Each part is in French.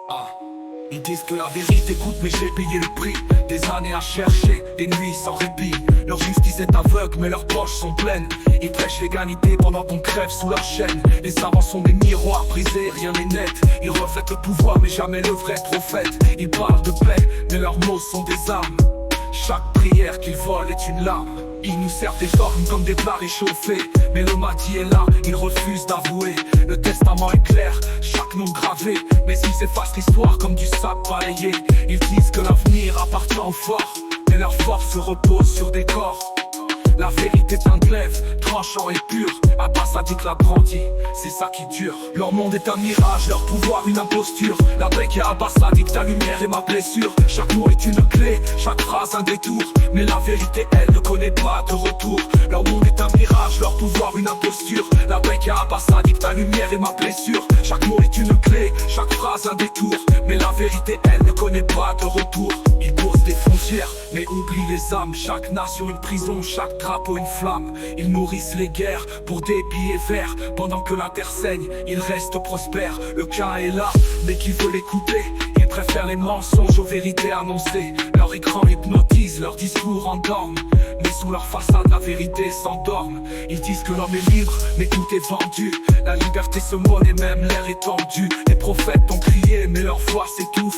Ah, ils disent que la vérité coûte, mais j'ai payé le prix. Des années à chercher, des nuits sans répit. Leur justice est aveugle, mais leurs poches sont pleines. Ils prêchent l'égalité pendant qu'on crève sous leur chaîne. Les savants sont des miroirs brisés, rien n'est net. Ils reflètent le pouvoir, mais jamais le vrai prophète. Ils parlent de paix, mais leurs mots sont des armes. Chaque prière qu'ils volent est une larme. Ils nous servent des formes comme des plats réchauffés. Mais le Mahdi est là, ils refusent d'avouer. Le testament est clair, chaque nom gravé. Mais ils effacent l'histoire comme du sable balayé. Ils disent que l'avenir appartient aux forts, mais leur force se repose sur des corps. La vérité est un glaive, tranchant et pur. Abbas a dit que l'a brandi, c'est ça qui dure. Leur monde est un mirage, leur pouvoir une imposture. La paix qui a Abbas a dit que ta lumière est ma blessure. Chaque mot est une clé, chaque phrase un détour. Mais la vérité elle ne connaît pas de retour. Leur monde est un mirage, leur pouvoir une imposture. La paix qui a Abbas a dit que ta lumière est ma blessure. Chaque mot est une clé, chaque phrase un détour. Mais la vérité elle ne connaît pas de retour. Ils posent des frontières, mais oublient les âmes. Chaque nation une prison, chaque drapeau une flamme. Ils nourrissent les guerres pour des billets verts. Pendant que la terre saigne, ils restent prospères. Le cas est là, mais qui veut les couper? Ils préfèrent les mensonges aux vérités annoncées. Leur écran hypnotise, leur discours endorme. Mais sous leur façade, la vérité s'endorme. Ils disent que l'homme est libre, mais tout est vendu. La liberté se monnaie, même l'air est tendu. Les prophètes ont crié, mais leur voix s'étouffe.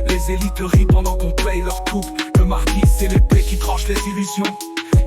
Les élites rient pendant qu'on paye leur coupe. Le Mahdi, c'est l'épée qui tranche les illusions.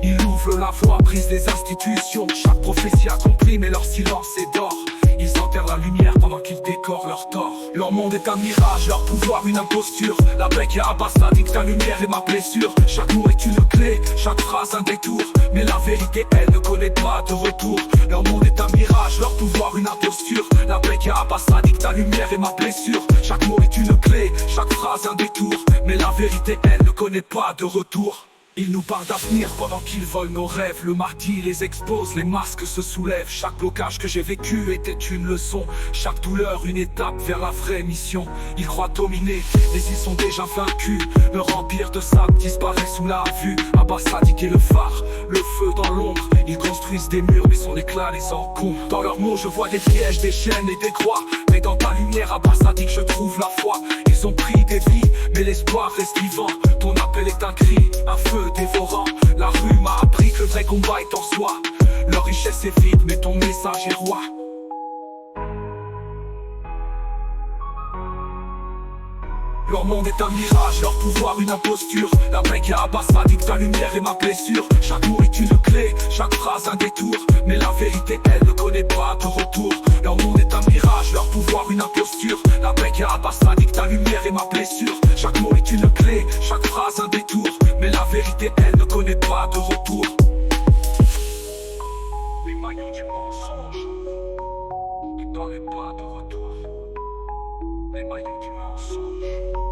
Ils ouvrent la voie, brisent les institutions. Chaque prophétie accomplie, mais leur silence est d'or. Ils enterrent la lumière pendant qu'ils décorent leur tort. Leur monde est un mirage, leur pouvoir une imposture. La paix qui a Abbas a dit que ta lumière est ma blessure. Chaque mot est une clé, chaque phrase un détour. Mais la vérité elle ne connaît pas de retour. Leur monde est un mirage, leur pouvoir une imposture. La paix qui a Abbas a dit que ta lumière est ma blessure. Chaque mot est une clé, chaque phrase un détour. Mais la vérité elle ne connaît pas de retour. Ils nous parlent d'avenir pendant qu'ils volent nos rêves. Le Mahdi les expose, les masques se soulèvent. Chaque blocage que j'ai vécu était une leçon. Chaque douleur une étape vers la vraie mission. Ils croient dominer, mais ils sont déjà vaincus. Leur empire de sable disparaît sous la vue. Abbas a dit qu'est le phare, le feu dans l'ombre. Ils construisent des murs, mais son éclat les encombre. Dans leurs mots je vois des pièges, des chaînes et des croix. Mais dans ta lumière Abbas a dit que je trouve la foi. Ils ont pris des vies, mais l'espoir reste vivant. Ton appel est un cri, un feu dévorant. La rue m'a appris que le vrai combat est en soi. Leur richesse est vide, mais ton message est roi. Leur monde est un mirage, leur pouvoir une imposture. La paix qui a Abbas a dit que ta lumière est ma blessure. Chaque mot est une clé, chaque phrase un détour. Mais la vérité elle ne connaît pas de retour. Leur monde est un mirage, leur pouvoir une imposture. La paix qui a Abbas a dit que ta lumière est ma blessure. Chaque mot est une clé, chaque phrase un détour. Mais la vérité elle ne connaît pas de retour. Les maillots du mensonge ne connaissent pas de retour. Les maillots du mensonge